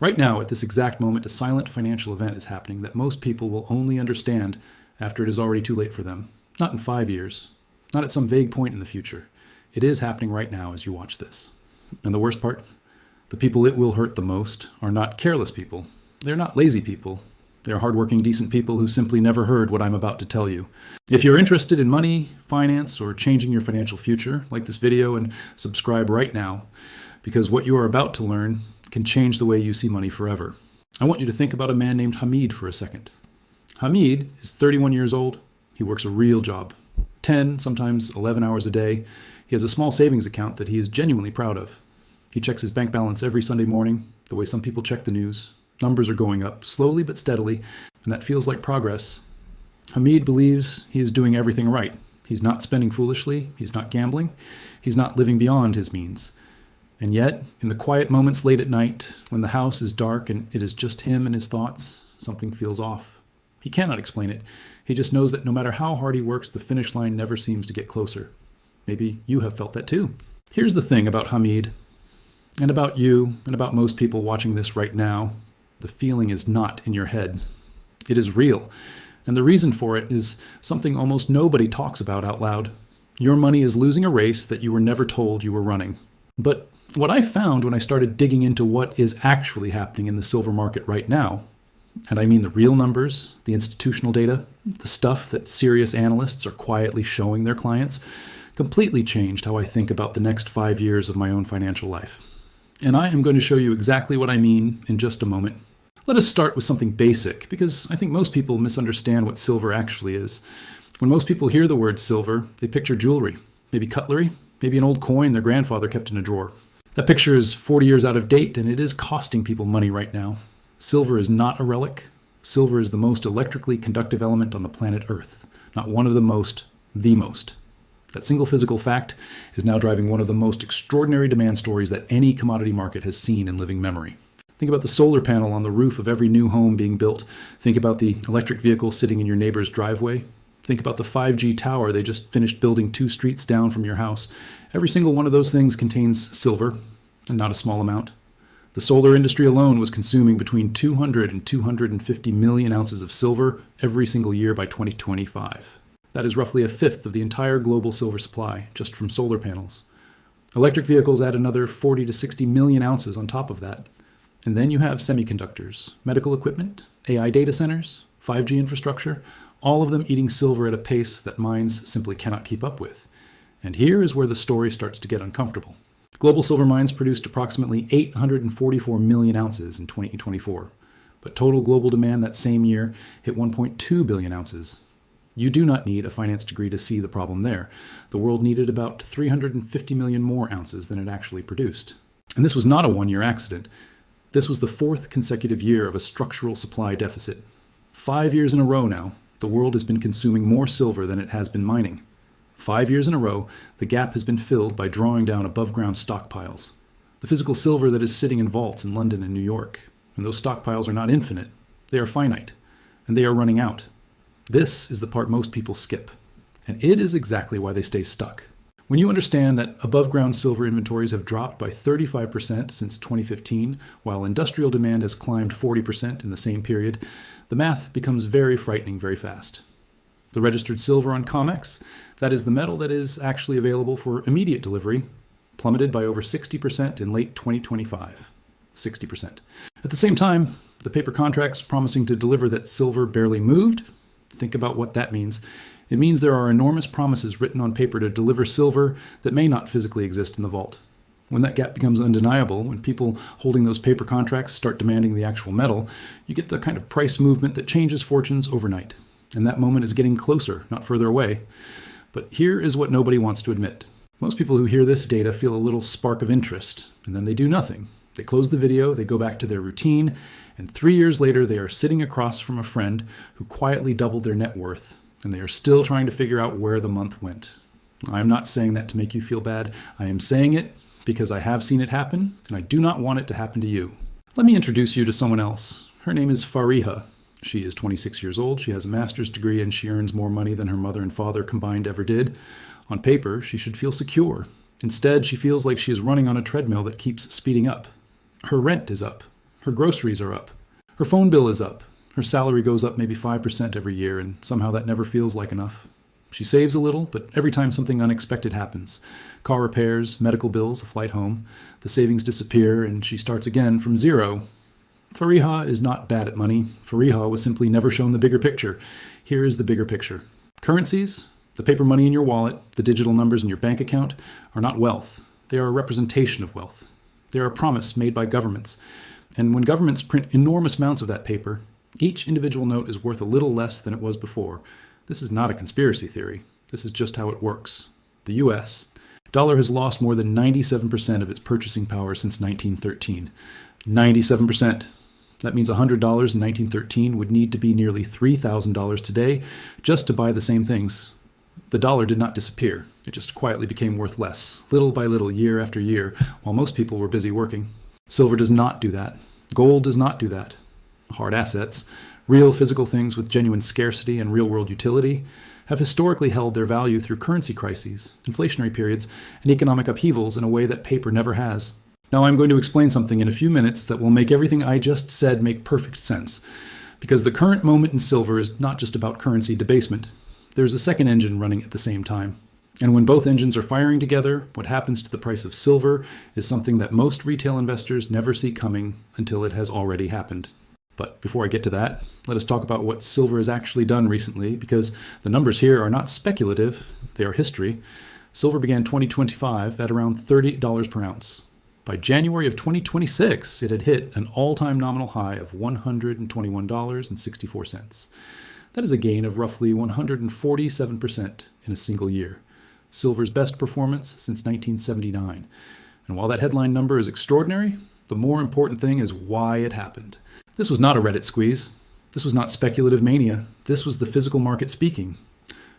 Right now, at this exact moment, a silent financial event is happening that most people will only understand after it is already too late for them. Not in 5 years, not at some vague point in the future. It is happening right now as you watch this. And the worst part? The people it will hurt the most are not careless people. They're not lazy people. They're hardworking, decent people who simply never heard what I'm about to tell you. If you're interested in money, finance, or changing your financial future, like this video and subscribe right now, because what you are about to learn can change the way you see money forever. I want you to think about a man named Hamid for a second. Hamid is 31 years old. He works a real job, 10, sometimes 11 hours a day. He has a small savings account that he is genuinely proud of. He checks his bank balance every Sunday morning, the way some people check the news. Numbers are going up, slowly but steadily, and that feels like progress. Hamid believes he is doing everything right. He's not spending foolishly, he's not gambling, he's not living beyond his means. And yet, in the quiet moments late at night, when the house is dark and it is just him and his thoughts, something feels off. He cannot explain it. He just knows that no matter how hard he works, the finish line never seems to get closer. Maybe you have felt that too. Here's the thing about Hamid, and about you, and about most people watching this right now. The feeling is not in your head. It is real. And the reason for it is something almost nobody talks about out loud. Your money is losing a race that you were never told you were running. But what I found when I started digging into what is actually happening in the silver market right now, and I mean the real numbers, the institutional data, the stuff that serious analysts are quietly showing their clients, completely changed how I think about the next 5 years of my own financial life. And I am going to show you exactly what I mean in just a moment. Let us start with something basic, because I think most people misunderstand what silver actually is. When most people hear the word silver, they picture jewelry, maybe cutlery, maybe an old coin their grandfather kept in a drawer. That picture is 40 years out of date, and it is costing people money right now. Silver is not a relic. Silver is the most electrically conductive element on the planet Earth. Not one of the most, the most. That single physical fact is now driving one of the most extraordinary demand stories that any commodity market has seen in living memory. Think about the solar panel on the roof of every new home being built. Think about the electric vehicle sitting in your neighbor's driveway. Think about the 5G tower they just finished building 2 streets down from your house. Every single one of those things contains silver, and not a small amount. The solar industry alone was consuming between 200 and 250 million ounces of silver every single year by 2025. That is roughly a fifth of the entire global silver supply, just from solar panels. Electric vehicles add another 40 to 60 million ounces on top of that. And then you have semiconductors, medical equipment, AI data centers, 5G infrastructure, all of them eating silver at a pace that mines simply cannot keep up with. And here is where the story starts to get uncomfortable. Global silver mines produced approximately 844 million ounces in 2024, but total global demand that same year hit 1.2 billion ounces. You do not need a finance degree to see the problem there. The world needed about 350 million more ounces than it actually produced. And this was not a one-year accident. This was the 4th consecutive year of a structural supply deficit. 5 years in a row now, the world has been consuming more silver than it has been mining. 5 years in a row, the gap has been filled by drawing down above-ground stockpiles. The physical silver that is sitting in vaults in London and New York. And those stockpiles are not infinite. They are finite. And they are running out. This is the part most people skip. And it is exactly why they stay stuck. When you understand that above-ground silver inventories have dropped by 35% since 2015, while industrial demand has climbed 40% in the same period, the math becomes very frightening very fast. The registered silver on COMEX, that is the metal that is actually available for immediate delivery, plummeted by over 60% in late 2025. 60%. At the same time, the paper contracts promising to deliver that silver barely moved. Think about what that means. It means there are enormous promises written on paper to deliver silver that may not physically exist in the vault. When that gap becomes undeniable, when people holding those paper contracts start demanding the actual metal, you get the kind of price movement that changes fortunes overnight. And that moment is getting closer, not further away. But here is what nobody wants to admit. Most people who hear this data feel a little spark of interest, and then they do nothing. They close the video, they go back to their routine, and 3 years later they are sitting across from a friend who quietly doubled their net worth, and they are still trying to figure out where the month went. I'm not saying that to make you feel bad. I am saying it because I have seen it happen, and I do not want it to happen to you. Let me introduce you to someone else. Her name is Fariha. She is 26 years old, she has a master's degree, and she earns more money than her mother and father combined ever did. On paper, she should feel secure. Instead, she feels like she is running on a treadmill that keeps speeding up. Her rent is up. Her groceries are up. Her phone bill is up. Her salary goes up maybe 5% every year, and somehow that never feels like enough. She saves a little, but every time something unexpected happens, car repairs, medical bills, a flight home, the savings disappear, and she starts again from zero. Fariha is not bad at money. Fariha was simply never shown the bigger picture. Here is the bigger picture. Currencies, the paper money in your wallet, the digital numbers in your bank account, are not wealth. They are a representation of wealth. They are a promise made by governments. And when governments print enormous amounts of that paper, each individual note is worth a little less than it was before. This is not a conspiracy theory. This is just how it works. The U.S. dollar has lost more than 97% of its purchasing power since 1913. 97%. That means $100 in 1913 would need to be nearly $3,000 today just to buy the same things. The dollar did not disappear. It just quietly became worth less, little by little, year after year, while most people were busy working. Silver does not do that. Gold does not do that. Hard assets, real physical things with genuine scarcity and real-world utility, have historically held their value through currency crises, inflationary periods, and economic upheavals in a way that paper never has. Now I'm going to explain something in a few minutes that will make everything I just said make perfect sense. Because the current moment in silver is not just about currency debasement. There's a second engine running at the same time. And when both engines are firing together, what happens to the price of silver is something that most retail investors never see coming until it has already happened. But before I get to that, let us talk about what silver has actually done recently, because the numbers here are not speculative, they are history. Silver began 2025 at around $30 per ounce. By January of 2026, it had hit an all-time nominal high of $121.64. That is a gain of roughly 147% in a single year. Silver's best performance since 1979. And while that headline number is extraordinary, the more important thing is why it happened. This was not a Reddit squeeze. This was not speculative mania. This was the physical market speaking.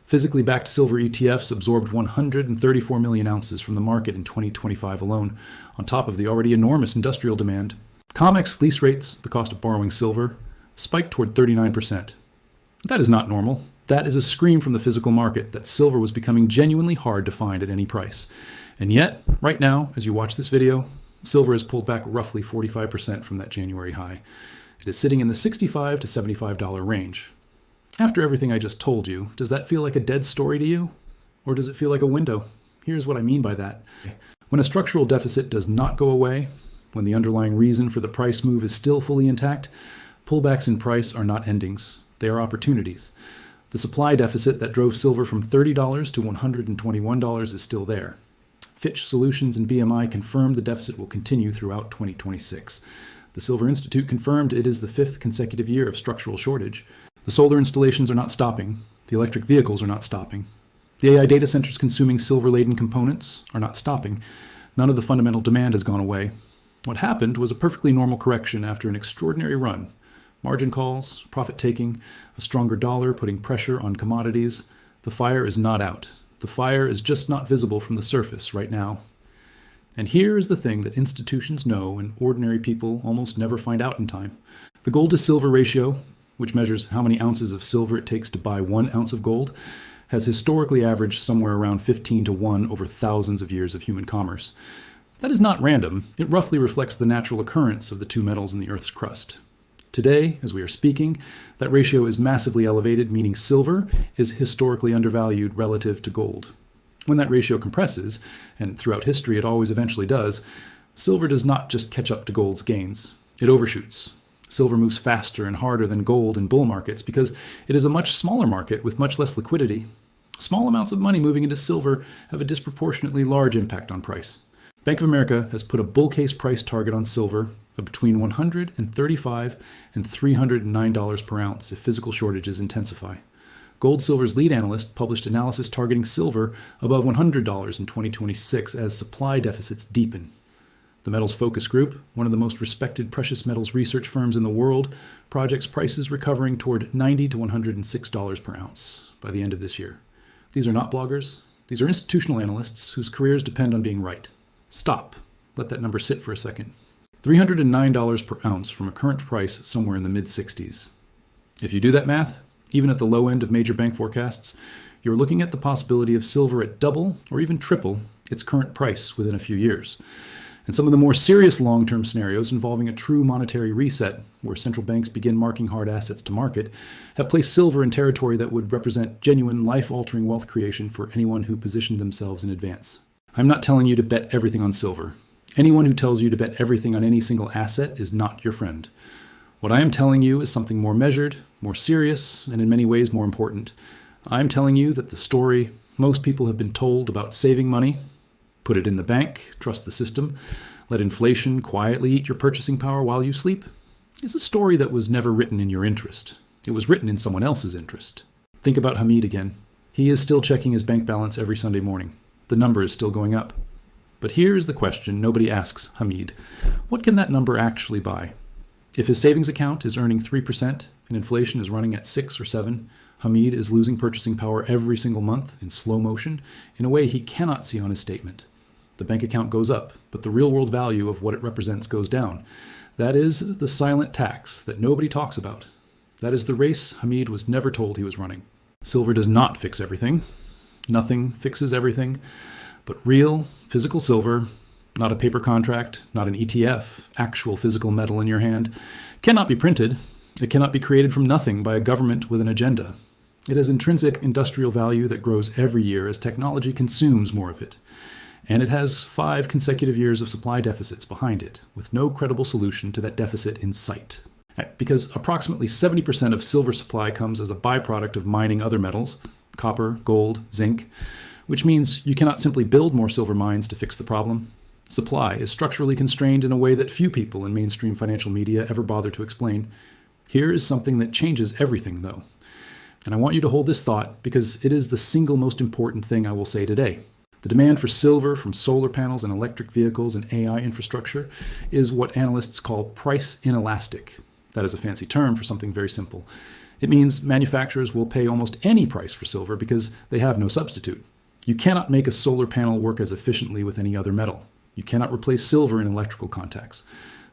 Physically backed silver ETFs absorbed 134 million ounces from the market in 2025 alone, on top of the already enormous industrial demand. COMEX lease rates, the cost of borrowing silver, spiked toward 39%. That is not normal. That is a scream from the physical market that silver was becoming genuinely hard to find at any price. And yet, right now, as you watch this video, silver has pulled back roughly 45% from that January high. It is sitting in the $65 to $75 range. After everything I just told you, does that feel like a dead story to you? Or does it feel like a window? Here's what I mean by that. When a structural deficit does not go away, when the underlying reason for the price move is still fully intact, pullbacks in price are not endings. They are opportunities. The supply deficit that drove silver from $30 to $121 is still there. Fitch Solutions and BMI confirmed the deficit will continue throughout 2026. The Silver Institute confirmed it is the 5th consecutive year of structural shortage. The solar installations are not stopping. The electric vehicles are not stopping. The AI data centers consuming silver-laden components are not stopping. None of the fundamental demand has gone away. What happened was a perfectly normal correction after an extraordinary run. Margin calls, profit-taking, a stronger dollar putting pressure on commodities. The fire is not out. The fire is just not visible from the surface right now. And here is the thing that institutions know and ordinary people almost never find out in time. The gold-to-silver ratio, which measures how many ounces of silver it takes to buy 1 ounce of gold, has historically averaged somewhere around 15 to 1 over thousands of years of human commerce. That is not random. It roughly reflects the natural occurrence of the two metals in the Earth's crust. Today, as we are speaking, that ratio is massively elevated, meaning silver is historically undervalued relative to gold. When that ratio compresses, and throughout history it always eventually does, silver does not just catch up to gold's gains. It overshoots. Silver moves faster and harder than gold in bull markets because it is a much smaller market with much less liquidity. Small amounts of money moving into silver have a disproportionately large impact on price. Bank of America has put a bull case price target on silver of between $135 and $309 per ounce if physical shortages intensify. Gold Silver's lead analyst published analysis targeting silver above $100 in 2026 as supply deficits deepen. The Metals Focus Group, one of the most respected precious metals research firms in the world, projects prices recovering toward $90 to $106 per ounce by the end of this year. These are not bloggers. These are institutional analysts whose careers depend on being right. Stop. Let that number sit for a second. $309 per ounce from a current price somewhere in the mid-60s. If you do that math, even at the low end of major bank forecasts, you're looking at the possibility of silver at double or even triple its current price within a few years. And some of the more serious long-term scenarios involving a true monetary reset, where central banks begin marking hard assets to market, have placed silver in territory that would represent genuine life-altering wealth creation for anyone who positioned themselves in advance. I'm not telling you to bet everything on silver. Anyone who tells you to bet everything on any single asset is not your friend. What I am telling you is something more measured, more serious, and in many ways more important. I'm telling you that the story most people have been told about saving money, put it in the bank, trust the system, let inflation quietly eat your purchasing power while you sleep, is a story that was never written in your interest. It was written in someone else's interest. Think about Hamid again. He is still checking his bank balance every Sunday morning. The number is still going up. But here is the question nobody asks Hamid. What can that number actually buy? If his savings account is earning 3% and inflation is running at 6 or 7, Hamid is losing purchasing power every single month in slow motion in a way he cannot see on his statement. The bank account goes up, but the real-world value of what it represents goes down. That is the silent tax that nobody talks about. That is the race Hamid was never told he was running. Silver does not fix everything. Nothing fixes everything. But real, physical silver, not a paper contract, not an ETF, actual physical metal in your hand, cannot be printed. It cannot be created from nothing by a government with an agenda. It has intrinsic industrial value that grows every year as technology consumes more of it. And it has 5 consecutive years of supply deficits behind it, with no credible solution to that deficit in sight. Because approximately 70% of silver supply comes as a byproduct of mining other metals, copper, gold, zinc, which means you cannot simply build more silver mines to fix the problem. Supply is structurally constrained in a way that few people in mainstream financial media ever bother to explain. Here is something that changes everything, though. And I want you to hold this thought because it is the single most important thing I will say today. The demand for silver from solar panels and electric vehicles and AI infrastructure is what analysts call price inelastic. That is a fancy term for something very simple. It means manufacturers will pay almost any price for silver because they have no substitute. You cannot make a solar panel work as efficiently with any other metal. You cannot replace silver in electrical contacts.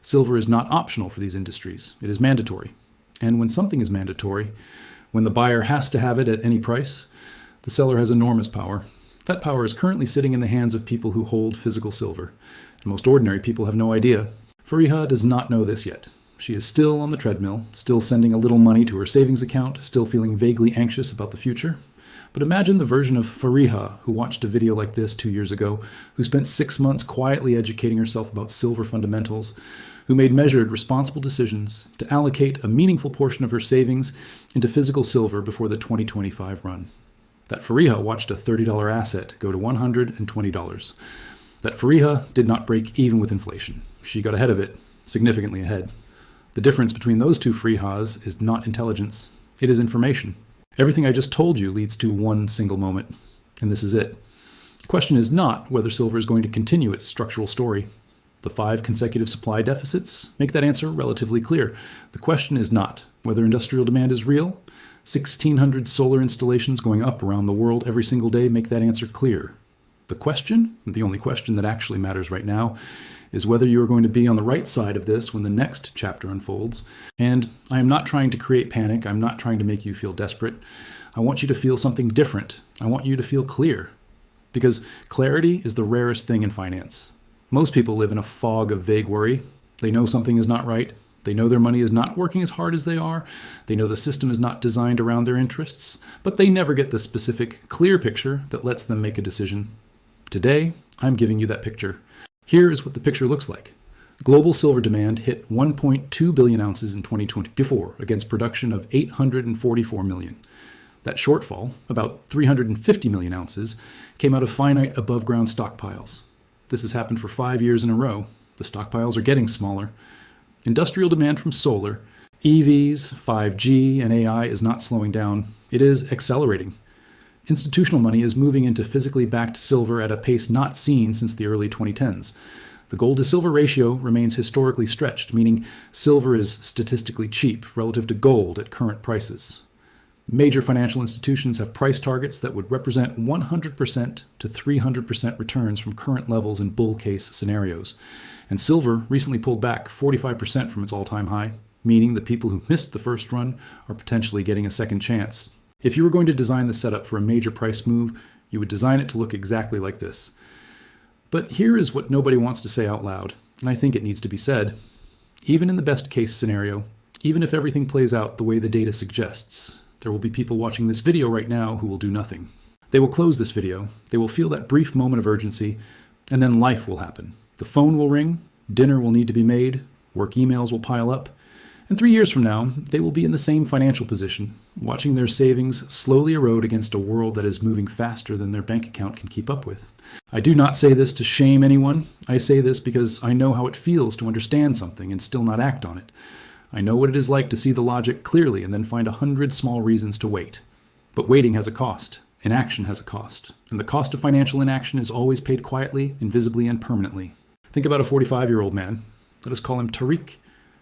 Silver is not optional for these industries. It is mandatory. And when something is mandatory, when the buyer has to have it at any price, the seller has enormous power. That power is currently sitting in the hands of people who hold physical silver. And most ordinary people have no idea. Fariha does not know this yet. She is still on the treadmill, still sending a little money to her savings account, still feeling vaguely anxious about the future. But imagine the version of Fariha who watched a video like this 2 years ago, who spent 6 months quietly educating herself about silver fundamentals, who made measured, responsible decisions to allocate a meaningful portion of her savings into physical silver before the 2025 run. That Fariha watched a $30 asset go to $120. That Fariha did not break even with inflation. She got ahead of it, significantly ahead. The difference between those two Farihas is not intelligence, it is information. Everything I just told you leads to one single moment, and this is it. The question is not whether silver is going to continue its structural story. The 5 consecutive supply deficits make that answer relatively clear. The question is not whether industrial demand is real. 1,600 solar installations going up around the world every single day make that answer clear. The question, and the only question that actually matters right now, is whether you are going to be on the right side of this when the next chapter unfolds. And I am not trying to create panic. I'm not trying to make you feel desperate. I want you to feel something different. I want you to feel clear. Because clarity is the rarest thing in finance. Most people live in a fog of vague worry. They know something is not right. They know their money is not working as hard as they are. They know the system is not designed around their interests. But they never get the specific, clear picture that lets them make a decision. Today, I'm giving you that picture. Here is what the picture looks like. Global silver demand hit 1.2 billion ounces in 2024 against production of 844 million. That shortfall, about 350 million ounces, came out of finite above-ground stockpiles. This has happened for 5 years in a row. The stockpiles are getting smaller. Industrial demand from solar, EVs, 5G, and AI is not slowing down. It is accelerating. Institutional money is moving into physically backed silver at a pace not seen since the early 2010s. The gold-to-silver ratio remains historically stretched, meaning silver is statistically cheap relative to gold at current prices. Major financial institutions have price targets that would represent 100% to 300% returns from current levels in bull case scenarios. And silver recently pulled back 45% from its all-time high, meaning the people who missed the first run are potentially getting a second chance. If you were going to design the setup for a major price move, you would design it to look exactly like this. But here is what nobody wants to say out loud, and I think it needs to be said. Even in the best case scenario, even if everything plays out the way the data suggests, there will be people watching this video right now who will do nothing. They will close this video, they will feel that brief moment of urgency, and then life will happen. The phone will ring, dinner will need to be made, work emails will pile up, and 3 years from now, they will be in the same financial position, watching their savings slowly erode against a world that is moving faster than their bank account can keep up with. I do not say this to shame anyone. I say this because I know how it feels to understand something and still not act on it. I know what it is like to see the logic clearly and then find 100 small reasons to wait. But waiting has a cost. Inaction has a cost. And the cost of financial inaction is always paid quietly, invisibly, and permanently. Think about a 45-year-old man. Let us call him Tariq.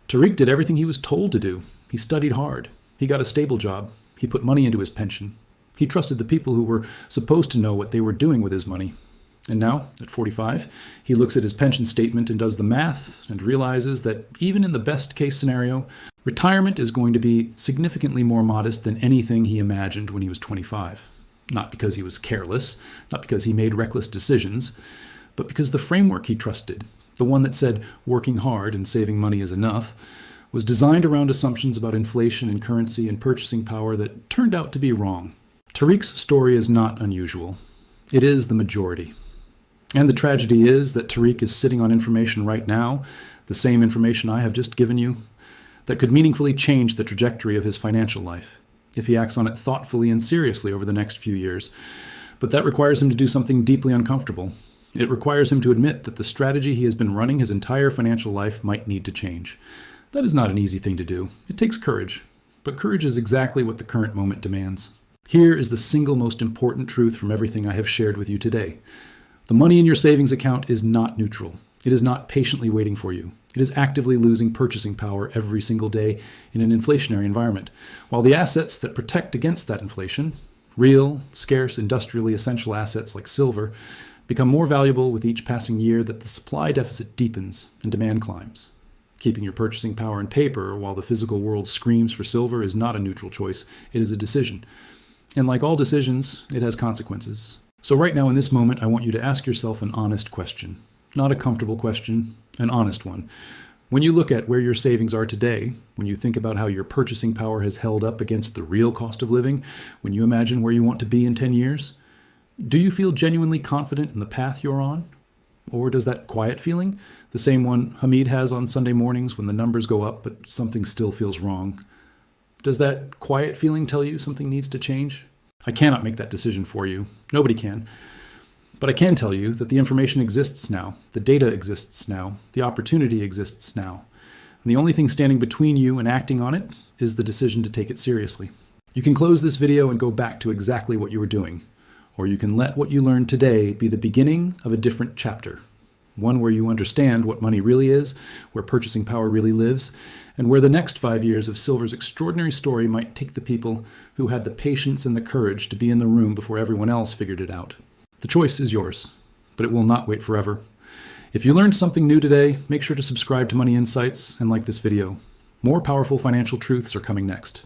Tariq did everything he was told to do. He studied hard. He got a stable job. He put money into his pension. He trusted the people who were supposed to know what they were doing with his money. And now, at 45, he looks at his pension statement and does the math and realizes that even in the best case scenario, retirement is going to be significantly more modest than anything he imagined when he was 25. Not because he was careless, not because he made reckless decisions, but because the framework he trusted, the one that said working hard and saving money is enough, was designed around assumptions about inflation and currency and purchasing power that turned out to be wrong. Tariq's story is not unusual. It is the majority. And the tragedy is that Tariq is sitting on information right now, the same information I have just given you, that could meaningfully change the trajectory of his financial life, if he acts on it thoughtfully and seriously over the next few years. But that requires him to do something deeply uncomfortable. It requires him to admit that the strategy he has been running his entire financial life might need to change. That is not an easy thing to do. It takes courage. But courage is exactly what the current moment demands. Here is the single most important truth from everything I have shared with you today. The money in your savings account is not neutral. It is not patiently waiting for you. It is actively losing purchasing power every single day in an inflationary environment, while the assets that protect against that inflation, real, scarce, industrially essential assets like silver, become more valuable with each passing year that the supply deficit deepens and demand climbs. Keeping your purchasing power in paper while the physical world screams for silver is not a neutral choice. It is a decision. And like all decisions, it has consequences. So right now in this moment, I want you to ask yourself an honest question. Not a comfortable question, an honest one. When you look at where your savings are today, when you think about how your purchasing power has held up against the real cost of living, when you imagine where you want to be in 10 years, do you feel genuinely confident in the path you're on? Or does that quiet feeling, the same one Hamid has on Sunday mornings when the numbers go up but something still feels wrong, does that quiet feeling tell you something needs to change? I cannot make that decision for you. Nobody can. But I can tell you that the information exists now, the data exists now, the opportunity exists now. And the only thing standing between you and acting on it is the decision to take it seriously. You can close this video and go back to exactly what you were doing. Or you can let what you learned today be the beginning of a different chapter. One where you understand what money really is, where purchasing power really lives, and where the next 5 years of silver's extraordinary story might take the people who had the patience and the courage to be in the room before everyone else figured it out. The choice is yours, but it will not wait forever. If you learned something new today, make sure to subscribe to Money Insights and like this video. More powerful financial truths are coming next.